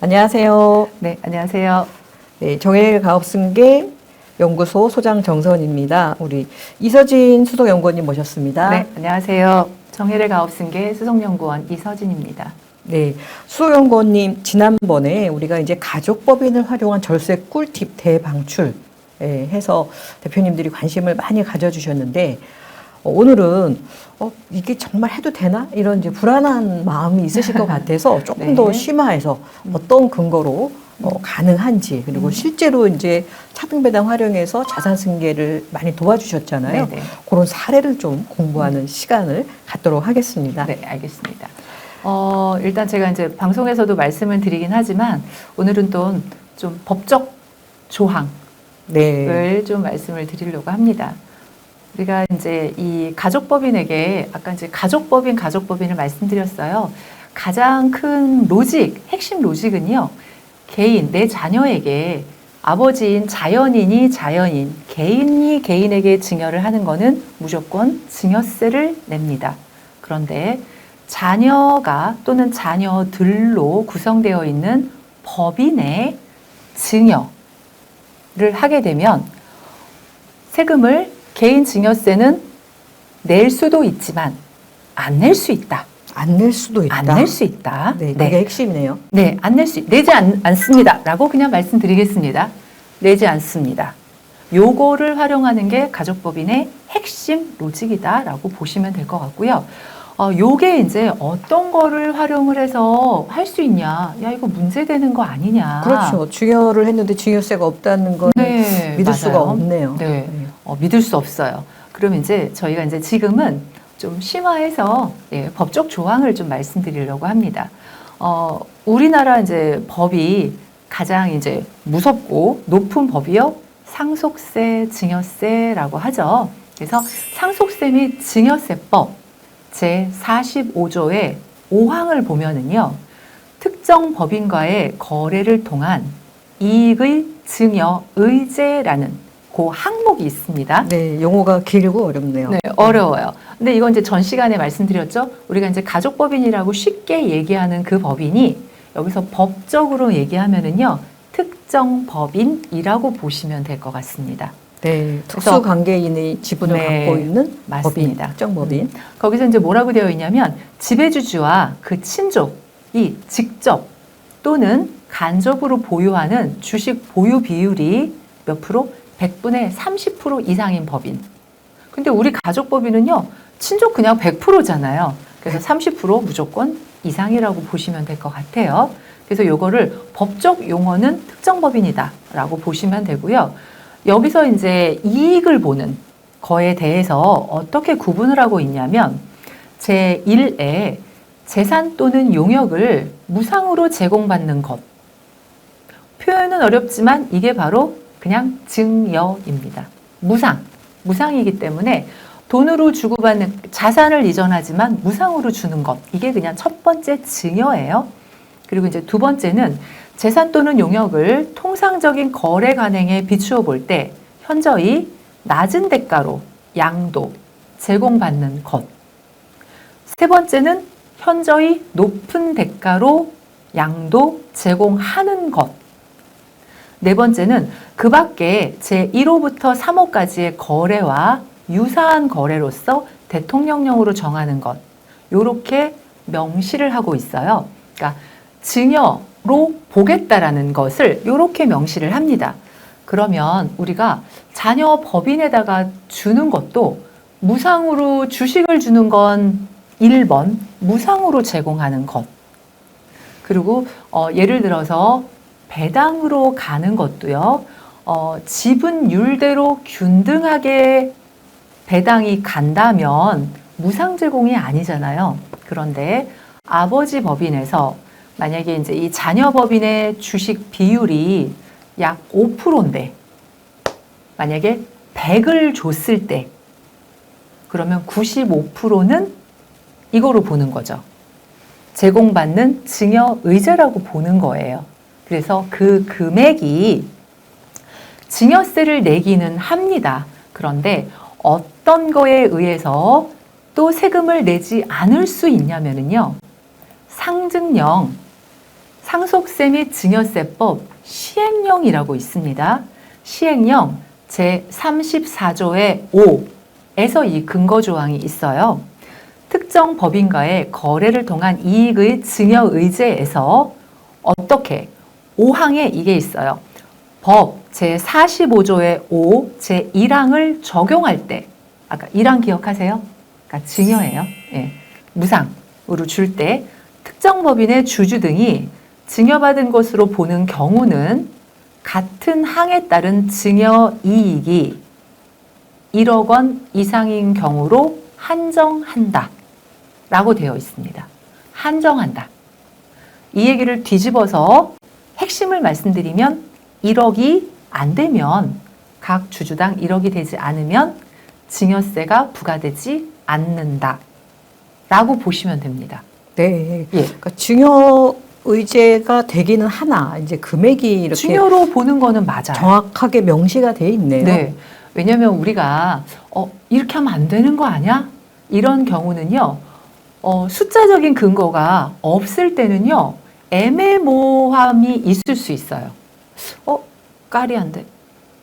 안녕하세요. 네, 안녕하세요. 네, 정혜일 가업승계 연구소 소장 정선입니다. 우리 이서진 수석연구원님 모셨습니다. 네, 안녕하세요. 정혜래 가업승계 수석연구원 이서진입니다. 네, 수석연구원님 지난번에 우리가 이제 가족법인을 활용한 절세 꿀팁 대방출 해서 대표님들이 관심을 많이 가져주셨는데 오늘은 이게 정말 해도 되나? 이런 이제 불안한 마음이 있으실 것 같아서 조금 네. 더 심화해서 어떤 근거로 가능한지 그리고 실제로 이제 차등배당 활용해서 자산 승계를 많이 도와주셨잖아요. 네네. 그런 사례를 좀 공부하는 시간을 갖도록 하겠습니다. 네, 알겠습니다. 일단 제가 이제 방송에서도 말씀을 드리긴 하지만 오늘은 또 좀 법적 조항을 네. 좀 말씀을 드리려고 합니다. 우리가 이제 이 가족법인에게 아까 이제 가족법인을 말씀드렸어요. 가장 큰 핵심 로직은요. 내 자녀에게 아버지인 자연인, 개인이 개인에게 증여를 하는 거는 무조건 증여세를 냅니다. 그런데 자녀가 또는 자녀들로 구성되어 있는 법인의 증여를 하게 되면 세금을 개인 증여세는 낼 수도 있지만 안 낼 수 있다. 안 낼 수도 있다. 안 낼 수 있다. 네, 그게 핵심이네요. 네, 내지 않습니다. 라고 그냥 말씀드리겠습니다. 내지 않습니다. 요거를 활용하는 게 가족법인의 핵심 로직이다 라고 보시면 될 것 같고요. 요게 이제 어떤 거를 활용을 해서 할 수 있냐. 야, 이거 문제되는 거 아니냐. 그렇죠. 증여를 했는데 증여세가 없다는 건 네, 믿을 맞아요. 수가 없네요. 네, 믿을 수 없어요. 그럼 이제 저희가 이제 지금은 좀 심화해서 법적 조항을 좀 말씀드리려고 합니다. 우리나라 이제 법이 가장 이제 무섭고 높은 법이요. 상속세, 증여세라고 하죠. 그래서 상속세 및 증여세법 제45조의 5항을 보면은요. 특정 법인과의 거래를 통한 이익의 증여 의제라는 그 항목이 있습니다. 네, 용어가 길고 어렵네요. 네, 어려워요. 근데 이건 이제 전 시간에 말씀드렸죠. 우리가 이제 가족법인이라고 쉽게 얘기하는 그 법인이 여기서 법적으로 얘기하면은요. 특정 법인이라고 보시면 될 것 같습니다. 네, 특수관계인의 지분을 갖고 있는 맞습니다. 법인, 특정 법인. 거기서 이제 뭐라고 되어 있냐면 지배주주와 그 친족이 직접 또는 간접으로 보유하는 주식 보유 비율이 몇 프로? 100분의 30% 이상인 법인. 근데 우리 가족법인은요, 친족 그냥 100%잖아요. 그래서 30% 무조건 이상이라고 보시면 될 것 같아요. 그래서 요거를 법적 용어는 특정 법인이다 라고 보시면 되고요. 여기서 이제 이익을 보는 거에 대해서 어떻게 구분을 하고 있냐면 제1에 재산 또는 용역을 무상으로 제공받는 것. 표현은 어렵지만 이게 바로 그냥 증여입니다. 무상이기 때문에 돈으로 주고받는 자산을 이전하지만 무상으로 주는 것. 이게 그냥 첫 번째 증여예요. 그리고 이제 두 번째는 재산 또는 용역을 통상적인 거래 관행에 비추어 볼 때 현저히 낮은 대가로 양도, 제공받는 것. 세 번째는 현저히 높은 대가로 양도, 제공하는 것. 네 번째는 그 밖에 제1호부터 3호까지의 거래와 유사한 거래로서 대통령령으로 정하는 것. 요렇게 명시를 하고 있어요. 그러니까 증여로 보겠다라는 것을 요렇게 명시를 합니다. 그러면 우리가 자녀 법인에다가 주는 것도 무상으로 주식을 주는 건 1번, 무상으로 제공하는 것. 그리고 예를 들어서 배당으로 가는 것도요. 지분율대로 균등하게 배당이 간다면 무상 제공이 아니잖아요. 그런데 아버지 법인에서 만약에 이제 이 자녀 법인의 주식 비율이 약 5%인데 만약에 100을 줬을 때 그러면 95%는 이거로 보는 거죠. 제공받는 증여 의제라고 보는 거예요. 그래서 그 금액이 증여세를 내기는 합니다. 그런데 어떤 거에 의해서 또 세금을 내지 않을 수 있냐면요. 상속세 및 증여세법 시행령이라고 있습니다. 시행령 제34조의 5에서 이 근거 조항이 있어요. 특정 법인과의 거래를 통한 이익의 증여 의제에서 어떻게 5항에 이게 있어요. 법 제45조의 5 제1항을 적용할 때 아까 1항 기억하세요? 그러니까 증여예요. 예, 무상으로 줄 때 특정 법인의 주주 등이 증여받은 것으로 보는 경우는 같은 항에 따른 증여 이익이 1억 원 이상인 경우로 한정한다 라고 되어 있습니다. 한정한다. 이 얘기를 뒤집어서 핵심을 말씀드리면 1억이 안 되면 각 주주당 1억이 되지 않으면 증여세가 부과되지 않는다 라고 보시면 됩니다. 네. 예. 그러니까 증여 의제가 되기는 하나 이제 금액이 이렇게 증여로 보는 거는 맞아요. 정확하게 명시가 돼 있네요. 네. 왜냐하면 우리가 이렇게 하면 안 되는 거 아니야? 이런 경우는요. 숫자적인 근거가 없을 때는요. 애매모호함이 있을 수 있어요. 까리한데.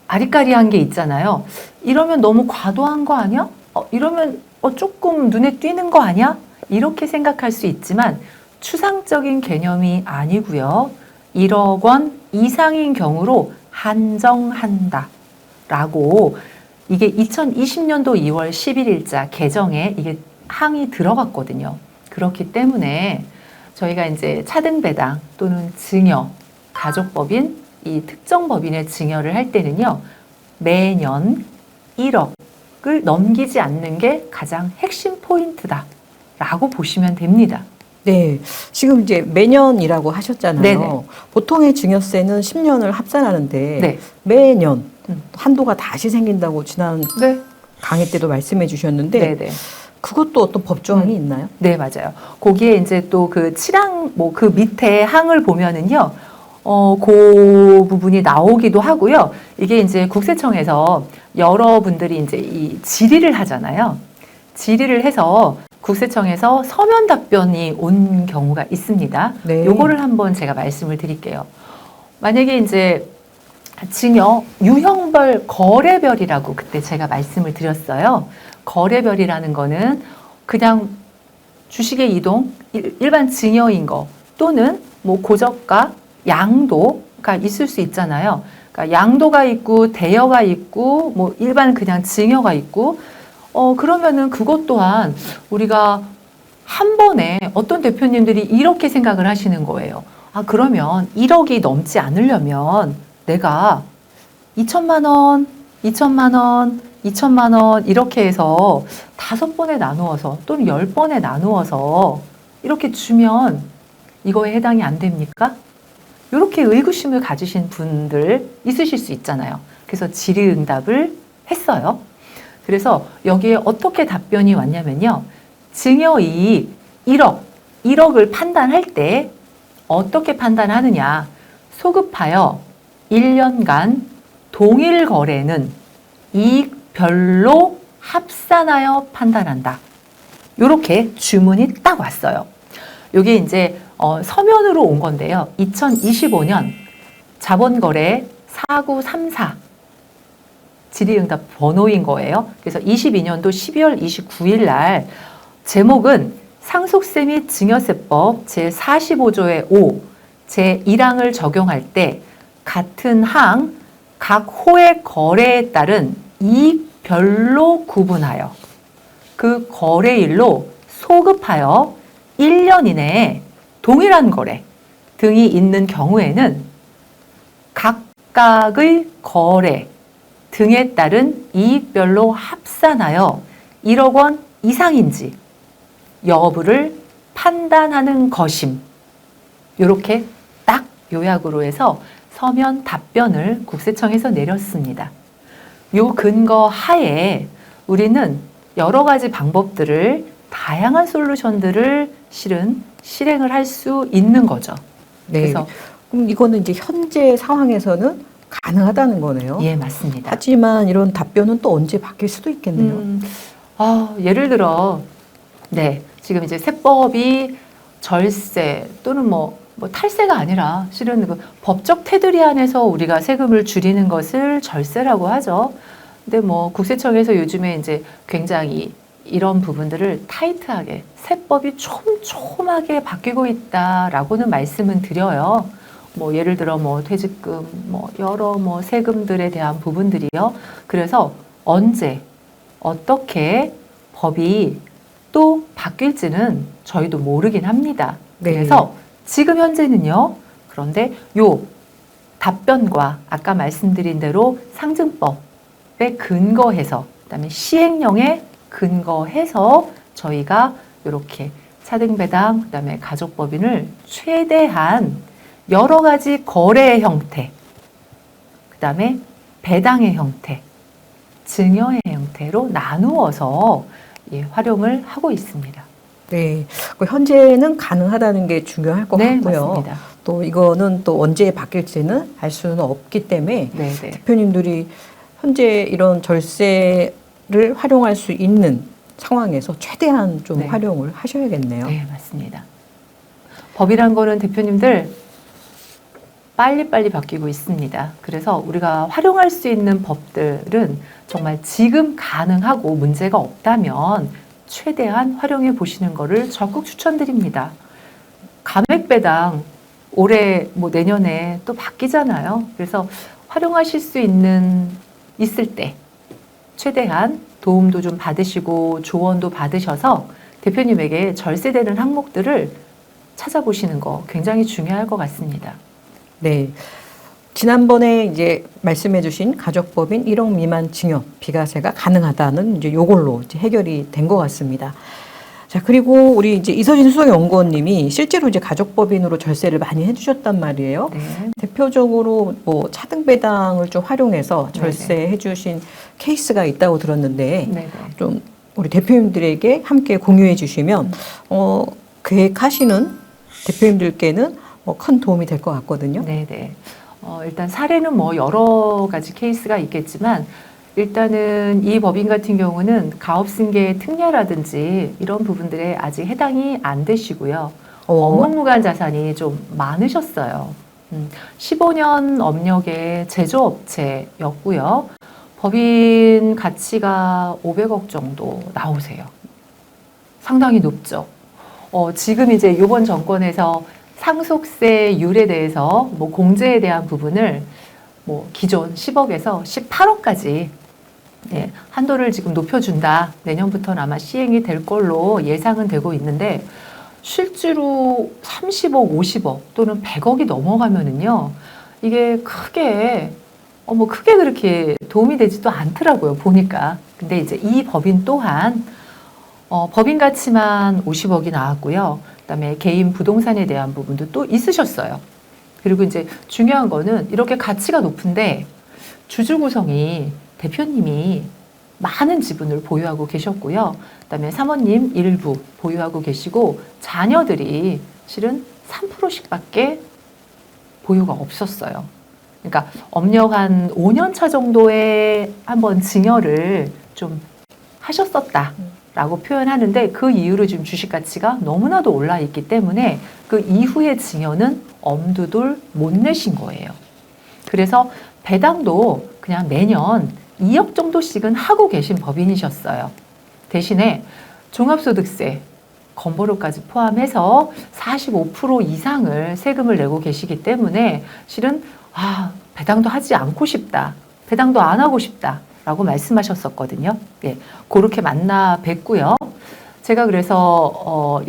아리까리한 게 있잖아요. 이러면 너무 과도한 거 아니야? 이러면 조금 눈에 띄는 거 아니야? 이렇게 생각할 수 있지만 추상적인 개념이 아니고요. 1억 원 이상인 경우로 한정한다 라고 이게 2020년도 2월 11일자 개정에 이게 항이 들어갔거든요. 그렇기 때문에 저희가 이제 차등배당 또는 증여, 가족법인, 이 특정 법인의 증여를 할 때는요. 매년 1억을 넘기지 않는 게 가장 핵심 포인트다 라고 보시면 됩니다. 네, 지금 이제 매년이라고 하셨잖아요. 네네. 보통의 증여세는 10년을 합산하는데 네. 매년 한도가 다시 생긴다고 지난 네. 강의 때도 말씀해 주셨는데 네네. 그것도 어떤 법조항이 있나요? 네, 맞아요. 거기에 이제 또 그 7항, 그 밑에 항을 보면은요, 그 부분이 나오기도 하고요. 이게 이제 국세청에서 여러분들이 이제 이 질의를 하잖아요. 질의를 해서 국세청에서 서면 답변이 온 경우가 있습니다. 네. 요거를 한번 제가 말씀을 드릴게요. 만약에 이제 증여 유형별 거래별이라고 그때 제가 말씀을 드렸어요. 거래별이라는 거는 그냥 주식의 이동, 일반 증여인 거 또는 뭐 고저가, 양도가 있을 수 있잖아요. 그러니까 양도가 있고 대여가 있고 뭐 일반 그냥 증여가 있고 그러면은 그것 또한 우리가 한 번에 어떤 대표님들이 이렇게 생각을 하시는 거예요. 그러면 1억이 넘지 않으려면 내가 2천만 원, 2천만 원, 2천만 원 이렇게 해서 5번에 나누어서 또는 10번에 나누어서 이렇게 주면 이거에 해당이 안 됩니까? 이렇게 의구심을 가지신 분들 있으실 수 있잖아요. 그래서 질의응답을 했어요. 그래서 여기에 어떻게 답변이 왔냐면요. 증여이익 1억을 판단할 때 어떻게 판단하느냐. 소급하여 1년간 동일 거래는 이익별로 합산하여 판단한다. 이렇게 주문이 딱 왔어요. 이게 이제 서면으로 온 건데요. 2025년 자본거래 4934 질의응답 번호인 거예요. 그래서 22년도 12월 29일 날 제목은 상속세 및 증여세법 제45조의 5 제1항을 적용할 때 같은 항 각 호의 거래에 따른 이익별로 구분하여 그 거래일로 소급하여 1년 이내에 동일한 거래 등이 있는 경우에는 각각의 거래 등에 따른 이익별로 합산하여 1억 원 이상인지 여부를 판단하는 것임. 이렇게 딱 요약으로 해서 서면 답변을 국세청에서 내렸습니다. 요 근거 하에 우리는 여러 가지 방법들을 다양한 솔루션들을 실은 실행을 할 수 있는 거죠. 네. 그래서 그럼 이거는 이제 현재 상황에서는 가능하다는 거네요. 예, 맞습니다. 하지만 이런 답변은 또 언제 바뀔 수도 있겠네요. 예를 들어, 네, 지금 이제 세법이 절세 또는 뭐 뭐 탈세가 아니라 실은 그 법적 테두리 안에서 우리가 세금을 줄이는 것을 절세라고 하죠. 근데 뭐 국세청에서 요즘에 이제 굉장히 이런 부분들을 타이트하게 세법이 촘촘하게 바뀌고 있다라고는 말씀은 드려요. 뭐 예를 들어 뭐 퇴직금, 뭐 여러 뭐 세금들에 대한 부분들이요. 그래서 언제 어떻게 법이 또 바뀔지는 저희도 모르긴 합니다. 네. 그래서 지금 현재는요. 그런데 요 답변과 아까 말씀드린 대로 상증법에 근거해서 그다음에 시행령에 근거해서 저희가 이렇게 차등배당 그다음에 가족법인을 최대한 여러 가지 거래의 형태 그다음에 배당의 형태 증여의 형태로 나누어서 활용을 하고 있습니다. 네, 현재는 가능하다는 게 중요할 것 네, 같고요. 맞습니다. 또 이거는 또 언제 바뀔지는 알 수는 없기 때문에 네, 네. 대표님들이 현재 이런 절세를 활용할 수 있는 상황에서 최대한 좀 네. 활용을 하셔야겠네요. 네, 맞습니다. 법이란 거는 대표님들 빨리빨리 바뀌고 있습니다. 그래서 우리가 활용할 수 있는 법들은 정말 지금 가능하고 문제가 없다면 최대한 활용해 보시는 것을 적극 추천드립니다. 감액배당 올해 뭐 내년에 또 바뀌잖아요. 그래서 활용하실 수 있을 때 최대한 도움도 좀 받으시고 조언도 받으셔서 대표님에게 절세되는 항목들을 찾아보시는 거 굉장히 중요할 것 같습니다. 네. 지난번에 이제 말씀해주신 가족법인 1억 미만 징역 비과세가 가능하다는 이제 요걸로 이제 해결이 된 것 같습니다. 자, 그리고 우리 이제 이서진 수석연구원님이 실제로 이제 가족법인으로 절세를 많이 해주셨단 말이에요. 네. 대표적으로 뭐 차등배당을 좀 활용해서 절세해주신 케이스가 있다고 들었는데 네네. 좀 우리 대표님들에게 함께 공유해 주시면 계획하시는 대표님들께는 큰 도움이 될 것 같거든요. 네네. 일단 사례는 뭐 여러 가지 케이스가 있겠지만 일단은 이 법인 같은 경우는 가업승계 특례라든지 이런 부분들에 아직 해당이 안 되시고요. 업무무관 자산이 좀 많으셨어요. 15년 업력의 제조업체였고요. 법인 가치가 500억 정도 나오세요. 상당히 높죠. 지금 이제 이번 정권에서 상속세율에 대해서 뭐 공제에 대한 부분을 뭐 기존 10억에서 18억까지 한도를 지금 높여준다. 내년부터는 아마 시행이 될 걸로 예상은 되고 있는데 실제로 30억, 50억 또는 100억이 넘어가면은요. 이게 크게 그렇게 도움이 되지도 않더라고요. 보니까. 근데 이제 이 법인 또한 법인 가치만 50억이 나왔고요. 그다음에 개인 부동산에 대한 부분도 또 있으셨어요. 그리고 이제 중요한 거는 이렇게 가치가 높은데 주주 구성이 대표님이 많은 지분을 보유하고 계셨고요. 그다음에 사모님 일부 보유하고 계시고 자녀들이 실은 3%씩밖에 보유가 없었어요. 그러니까 업력 한 5년 차 정도에 한번 증여를 좀 하셨었다라고 표현하는데 그 이후로 지금 주식 가치가 너무나도 올라 있기 때문에 그 이후의 증여는 엄두들 못 내신 거예요. 그래서 배당도 그냥 매년 2억 정도씩은 하고 계신 법인이셨어요. 대신에 종합소득세, 건보료까지 포함해서 45% 이상을 세금을 내고 계시기 때문에 실은 배당도 하지 않고 싶다. 배당도 안 하고 싶다. 라고 말씀하셨었거든요. 네, 그렇게 만나 뵙고요. 제가 그래서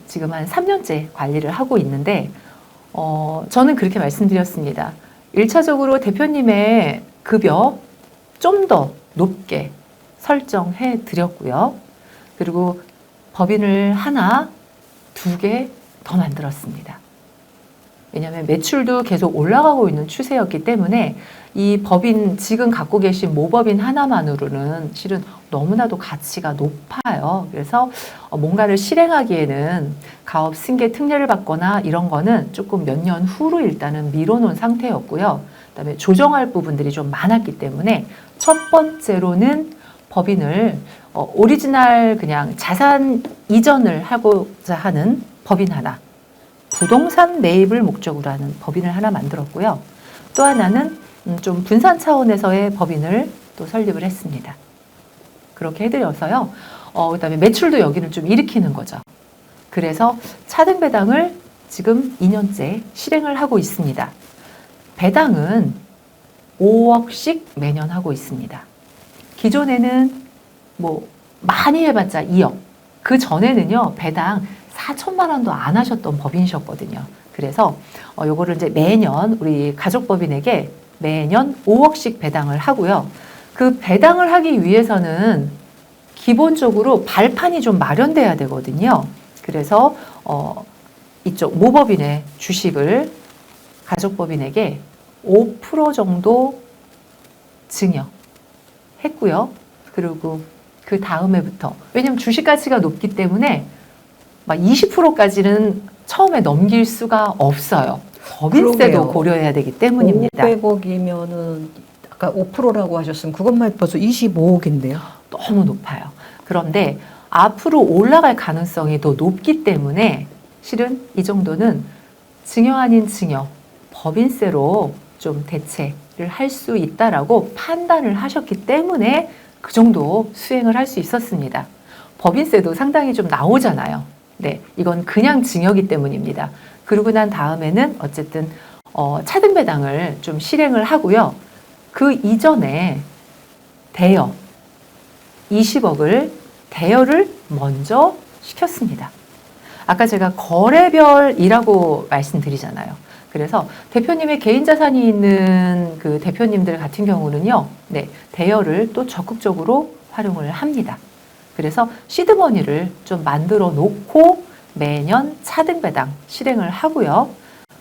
지금 한 3년째 관리를 하고 있는데 저는 그렇게 말씀드렸습니다. 1차적으로 대표님의 급여 좀 더 높게 설정해 드렸고요. 그리고 법인을 하나, 2개 더 만들었습니다. 왜냐하면 매출도 계속 올라가고 있는 추세였기 때문에 이 법인 지금 갖고 계신 모법인 하나만으로는 실은 너무나도 가치가 높아요. 그래서 뭔가를 실행하기에는 가업 승계 특례를 받거나 이런 거는 조금 몇 년 후로 일단은 미뤄놓은 상태였고요. 그다음에 조정할 부분들이 좀 많았기 때문에 첫 번째로는 법인을 오리지널 그냥 자산 이전을 하고자 하는 법인 하나, 부동산 매입을 목적으로 하는 법인을 하나 만들었고요. 또 하나는 좀 분산 차원에서의 법인을 또 설립을 했습니다. 그렇게 해드려서요. 그다음에 매출도 여기는 좀 일으키는 거죠. 그래서 차등 배당을 지금 2년째 실행을 하고 있습니다. 배당은 5억씩 매년 하고 있습니다. 기존에는 뭐 많이 해봤자 2억. 그 전에는요, 배당 4천만 원도 안 하셨던 법인이셨거든요. 그래서 요거를 이제 매년 우리 가족법인에게 매년 5억씩 배당을 하고요. 그 배당을 하기 위해서는 기본적으로 발판이 좀 마련돼야 되거든요. 그래서 이쪽 모법인의 주식을 가족법인에게 5% 정도 증여했고요. 그리고 그 다음에부터, 왜냐하면 주식 가치가 높기 때문에 막 20%까지는 처음에 넘길 수가 없어요. 법인세도 그러게요. 고려해야 되기 때문입니다. 500억이면은 아까 5%라고 하셨으면 그것만 벌써 25억인데요. 너무 높아요. 그런데 앞으로 올라갈 가능성이 더 높기 때문에 실은 이 정도는 증여 아닌 증여, 법인세로 좀 대체를 할 수 있다라고 판단을 하셨기 때문에 그 정도 수행을 할 수 있었습니다. 법인세도 상당히 좀 나오잖아요. 네, 이건 그냥 증여기 때문입니다. 그러고 난 다음에는 어쨌든 차등 배당을 좀 실행을 하고요. 그 이전에 대여 20억을 대여를 먼저 시켰습니다. 아까 제가 거래별이라고 말씀드리잖아요. 그래서 대표님의 개인 자산이 있는 그 대표님들 같은 경우는요, 네, 대여를 또 적극적으로 활용을 합니다. 그래서 시드머니를 좀 만들어 놓고 매년 차등 배당 실행을 하고요.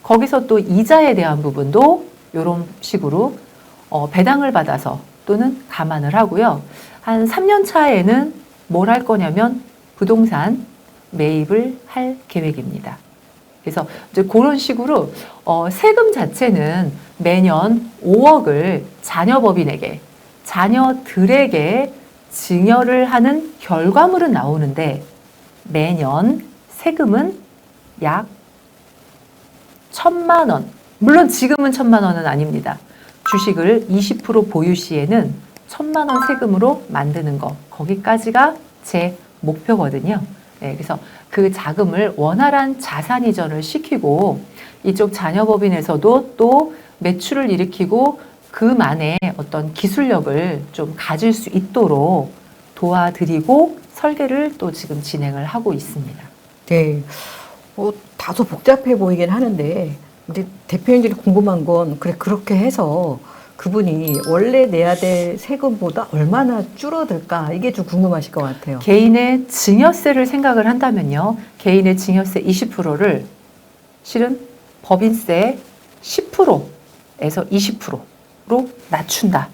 거기서 또 이자에 대한 부분도 이런 식으로 배당을 받아서 또는 감안을 하고요. 한 3년 차에는 뭘 할 거냐면 부동산 매입을 할 계획입니다. 그래서 이제 그런 식으로 세금 자체는 매년 5억을 자녀법인에게, 자녀들에게 증여를 하는 결과물은 나오는데 매년 세금은 약 1,000만 원. 물론 지금은 1,000만 원은 아닙니다. 주식을 20% 보유 시에는 1,000만 원 세금으로 만드는 거, 거기까지가 제 목표거든요. 네, 그래서 그 자금을 원활한 자산 이전을 시키고 이쪽 자녀법인에서도 또 매출을 일으키고 그만의 어떤 기술력을 좀 가질 수 있도록 도와드리고 설계를 또 지금 진행을 하고 있습니다. 네. 다소 복잡해 보이긴 하는데, 근데 대표님들이 궁금한 건, 그래, 그렇게 해서 그분이 원래 내야 될 세금보다 얼마나 줄어들까? 이게 좀 궁금하실 것 같아요. 개인의 증여세를 생각을 한다면요. 개인의 증여세 20%를 실은 법인세 10%에서 20%로 낮춘다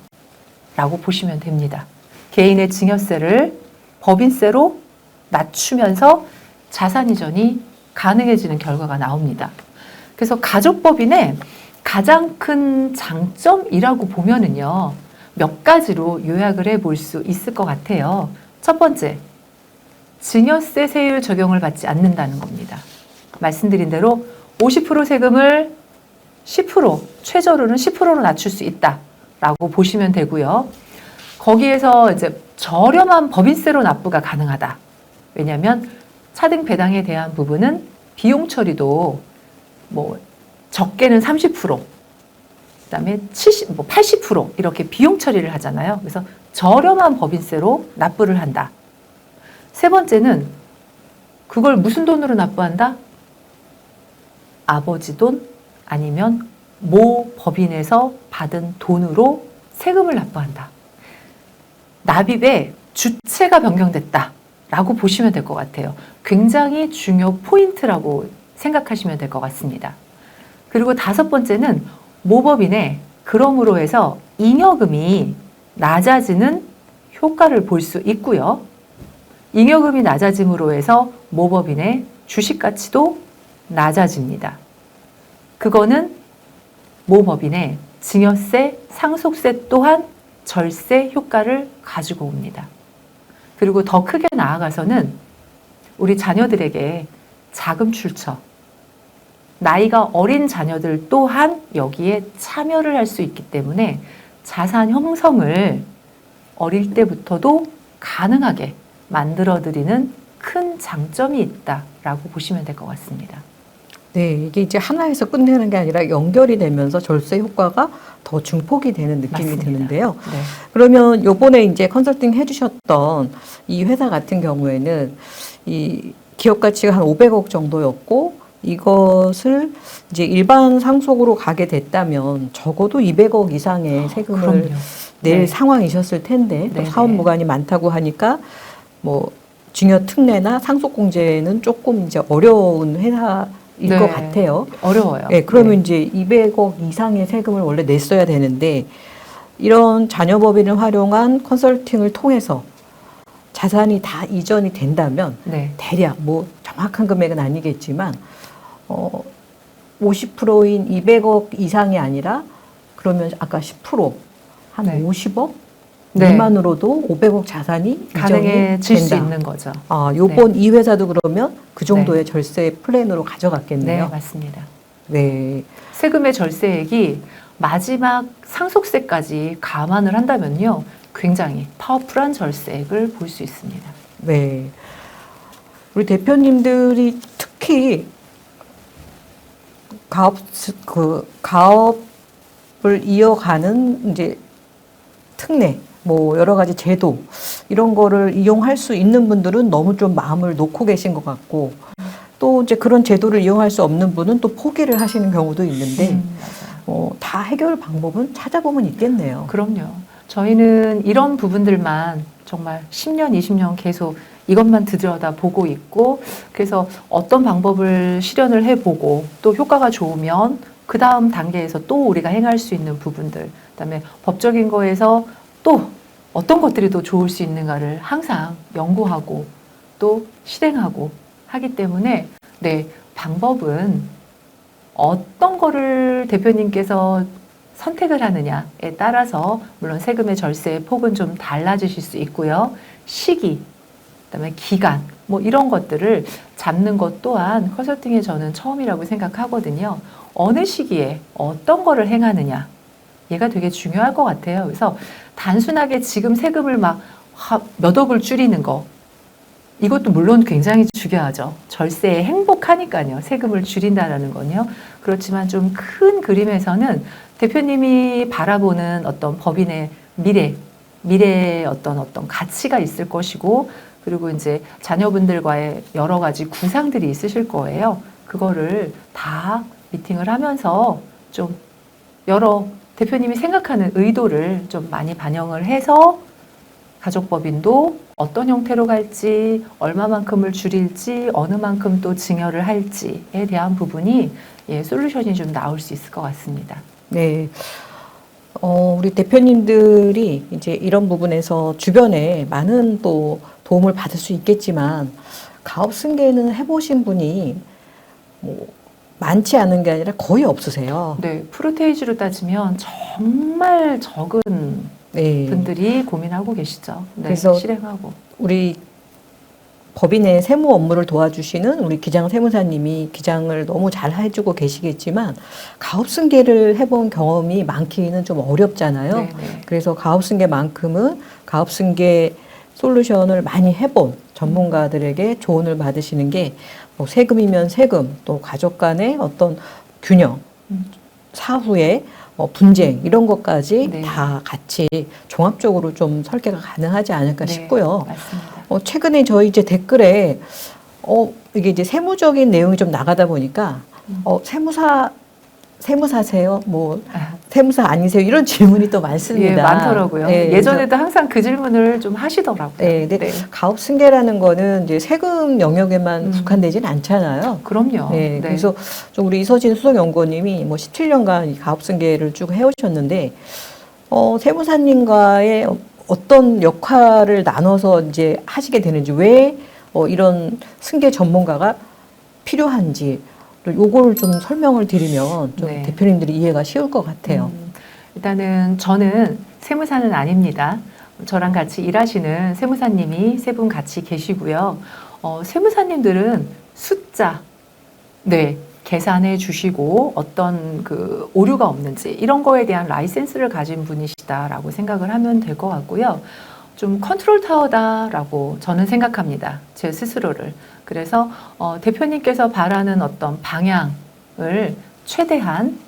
라고 보시면 됩니다. 개인의 증여세를 법인세로 낮추면서 자산 이전이 가능해지는 결과가 나옵니다. 그래서 가족법인의 가장 큰 장점이라고 보면은요, 몇 가지로 요약을 해볼 수 있을 것 같아요. 첫 번째, 증여세 세율 적용을 받지 않는다는 겁니다. 말씀드린 대로 50% 세금을 10%, 최저로는 10%로 낮출 수 있다라고 보시면 되고요. 거기에서 이제 저렴한 법인세로 납부가 가능하다. 왜냐하면 차등 배당에 대한 부분은 비용 처리도 뭐 적게는 30%, 그다음에 80% 이렇게 비용 처리를 하잖아요. 그래서 저렴한 법인세로 납부를 한다. 세 번째는 그걸 무슨 돈으로 납부한다? 아버지 돈 아니면 모 법인에서 받은 돈으로 세금을 납부한다. 납입의 주체가 변경됐다라고 보시면 될 것 같아요. 굉장히 중요 포인트라고 생각하시면 될 것 같습니다. 그리고 다섯 번째는 모법인의 그러므로 해서 잉여금이 낮아지는 효과를 볼 수 있고요. 잉여금이 낮아짐으로 해서 모법인의 주식 가치도 낮아집니다. 그거는 모법인의 증여세, 상속세 또한 절세 효과를 가지고 옵니다. 그리고 더 크게 나아가서는 우리 자녀들에게 자금 출처, 나이가 어린 자녀들 또한 여기에 참여를 할 수 있기 때문에 자산 형성을 어릴 때부터도 가능하게 만들어드리는 큰 장점이 있다라고 보시면 될 것 같습니다. 네, 이게 이제 하나에서 끝내는 게 아니라 연결이 되면서 절세 효과가 더 증폭이 되는 느낌이 맞습니다. 드는데요. 네. 그러면 요번에 이제 컨설팅 해주셨던 이 회사 같은 경우에는 이 기업 가치가 한 500억 정도였고 이것을 이제 일반 상속으로 가게 됐다면 적어도 200억 이상의 세금을 그럼요. 낼 네. 상황이셨을 텐데 또 네네. 사업 무관이 많다고 하니까 뭐 증여 특례나 상속 공제는 조금 이제 어려운 회사일 네. 것 같아요. 어려워요. 네, 그러면 네. 이제 200억 이상의 세금을 원래 냈어야 되는데 이런 자녀법인을 활용한 컨설팅을 통해서 자산이 다 이전이 된다면 네. 대략 뭐 정확한 금액은 아니겠지만 50%인 200억 이상이 아니라 그러면 아까 10%한 네. 50억 네. 미만으로도 500억 자산이 가능해질 이전이 수 된다. 있는 거죠. 아, 요번 이 회사도 그러면 그 정도의 절세 플랜으로 네, 가져갔겠네요. 맞습니다. 네. 세금의 절세액이 마지막 상속세까지 감안을 한다면요, 굉장히 파워풀한 절세액을 볼 수 있습니다. 네. 우리 대표님들이 특히 가업을 이어가는 이제 특례, 뭐 여러 가지 제도 이런 거를 이용할 수 있는 분들은 너무 좀 마음을 놓고 계신 것 같고 또 이제 그런 제도를 이용할 수 없는 분은 또 포기를 하시는 경우도 있는데 맞아요. 다 해결 방법은 찾아보면 있겠네요. 그럼요. 저희는 이런 부분들만 정말 10년, 20년 계속 이것만 들여다보고 있고, 그래서 어떤 방법을 실현을 해보고 또 효과가 좋으면 그 다음 단계에서 또 우리가 행할 수 있는 부분들, 그다음에 법적인 거에서 또 어떤 것들이 더 좋을 수 있는가를 항상 연구하고 또 실행하고 하기 때문에 네, 방법은 어떤 거를 대표님께서 선택을 하느냐에 따라서 물론 세금의 절세의 폭은 좀 달라지실 수 있고요. 시기, 그다음에 기간 뭐 이런 것들을 잡는 것 또한 컨설팅에 저는 처음이라고 생각하거든요. 어느 시기에 어떤 거를 행하느냐 얘가 되게 중요할 것 같아요. 그래서 단순하게 지금 세금을 막 몇 억을 줄이는 거 이것도 물론 굉장히 중요하죠. 절세에 행복하니까요. 세금을 줄인다라는 건요. 그렇지만 좀 큰 그림에서는 대표님이 바라보는 어떤 법인의 미래의 어떤 가치가 있을 것이고, 그리고 이제 자녀분들과의 여러 가지 구상들이 있으실 거예요. 그거를 다 미팅을 하면서 좀 여러 대표님이 생각하는 의도를 좀 많이 반영을 해서 가족법인도 어떤 형태로 갈지, 얼마만큼을 줄일지, 어느 만큼 또 증여를 할지에 대한 부분이 솔루션이 좀 나올 수 있을 것 같습니다. 네. 우리 대표님들이 이제 이런 부분에서 주변에 많은 또 도움을 받을 수 있겠지만 가업 승계는 해보신 분이 뭐 많지 않은 게 아니라 거의 없으세요. 네, 프로테이지로 따지면 정말 적은 네. 분들이 고민하고 계시죠. 네, 그래서 실행하고. 우리 법인의 세무 업무를 도와주시는 우리 기장 세무사님이 기장을 너무 잘 해주고 계시겠지만 가업승계를 해본 경험이 많기는 좀 어렵잖아요. 네네. 그래서 가업승계만큼은 가업승계 솔루션을 많이 해본 전문가들에게 조언을 받으시는 게 뭐 세금이면 세금, 또 가족 간의 어떤 균형, 사후에 분쟁 이런 것까지 네. 다 같이 종합적으로 좀 설계가 가능하지 않을까 네, 싶고요. 맞습니다. 최근에 저희 이제 댓글에 이게 이제 세무적인 내용이 좀 나가다 보니까 세무사세요? 뭐 세무사 아니세요? 이런 질문이 또 많습니다. 예, 많더라고요. 네, 예전에도 항상 그 질문을 좀 하시더라고요. 네, 네. 가업 승계라는 거는 이제 세금 영역에만 국한되진 않잖아요. 그럼요. 네, 그래서 좀 우리 이서진 수석연구원님이 뭐 17년간 이 가업 승계를 쭉 해오셨는데 세무사님과의 어떤 역할을 나눠서 이제 하시게 되는지, 왜 이런 승계 전문가가 필요한지 요거를 좀 설명을 드리면 좀 네. 대표님들이 이해가 쉬울 것 같아요. 일단은 저는 세무사는 아닙니다. 저랑 같이 일하시는 세무사님이 세 분 같이 계시고요. 세무사님들은 숫자, 네, 계산해 주시고 어떤 그 오류가 없는지 이런 거에 대한 라이센스를 가진 분이시다라고 생각을 하면 될 것 같고요. 좀 컨트롤 타워다라고 저는 생각합니다. 제 스스로를. 그래서 대표님께서 바라는 어떤 방향을 최대한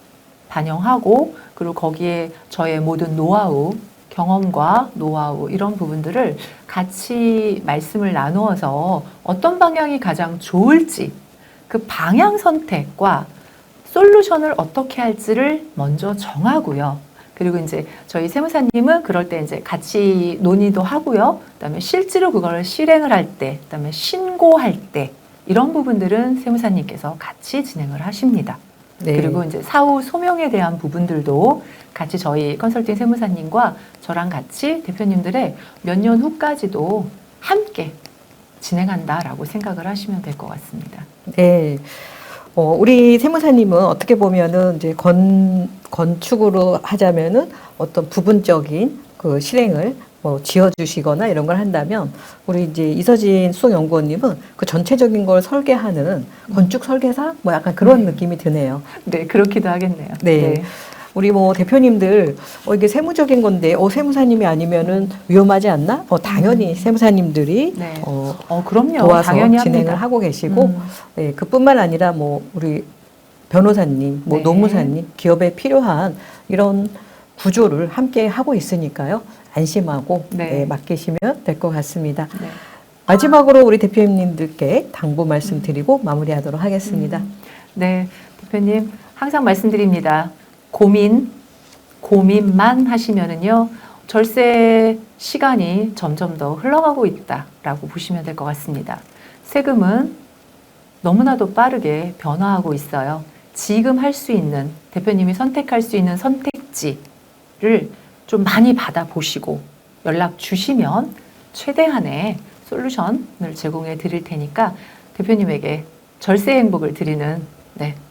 반영하고 그리고 거기에 저의 모든 노하우, 경험과 노하우 이런 부분들을 같이 말씀을 나누어서 어떤 방향이 가장 좋을지 그 방향 선택과 솔루션을 어떻게 할지를 먼저 정하고요. 그리고 이제 저희 세무사님은 그럴 때 이제 같이 논의도 하고요. 그다음에 실제로 그걸 실행을 할 때, 그다음에 신고할 때 이런 부분들은 세무사님께서 같이 진행을 하십니다. 네. 그리고 이제 사후 소명에 대한 부분들도 같이 저희 컨설팅 세무사님과 저랑 같이 대표님들의 몇 년 후까지도 함께 진행한다라고 생각을 하시면 될 것 같습니다. 네. 우리 세무사님은 어떻게 보면은 이제 건축으로 하자면은 어떤 부분적인 그 실행을 뭐 지어주시거나 이런 걸 한다면 우리 이제 이서진 수석연구원님은 그 전체적인 걸 설계하는 건축 설계사 뭐 약간 그런 느낌이 드네요. 네, 그렇기도 하겠네요. 네. 우리 뭐 대표님들 이게 세무적인 건데 세무사님이 아니면은 위험하지 않나? 당연히 세무사님들이 네. 그럼요. 도와서 당연히 진행을 합니다. 하고 계시고 네, 그뿐만 아니라 뭐 우리 변호사님, 뭐 네. 노무사님, 기업에 필요한 이런 구조를 함께 하고 있으니까요. 안심하고 네. 네, 맡기시면 될 것 같습니다. 네. 마지막으로 우리 대표님들께 당부 말씀드리고 마무리하도록 하겠습니다. 네, 대표님 항상 말씀드립니다. 고민만 하시면은요, 절세 시간이 점점 더 흘러가고 있다라고 보시면 될 것 같습니다. 세금은 너무나도 빠르게 변화하고 있어요. 지금 할 수 있는, 대표님이 선택할 수 있는 선택지를 좀 많이 받아보시고 연락 주시면 최대한의 솔루션을 제공해 드릴 테니까 대표님에게 절세 행복을 드리는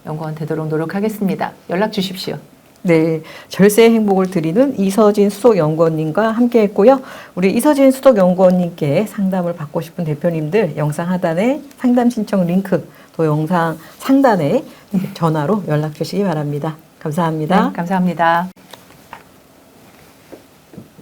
연구원 되도록 노력하겠습니다. 연락 주십시오. 네, 절세 행복을 드리는 이서진 수석연구원님과 함께 했고요. 우리 이서진 수석연구원님께 상담을 받고 싶은 대표님들 영상 하단에 상담 신청 링크, 또 영상 상단에 전화로 연락 주시기 바랍니다. 감사합니다. 네, 감사합니다.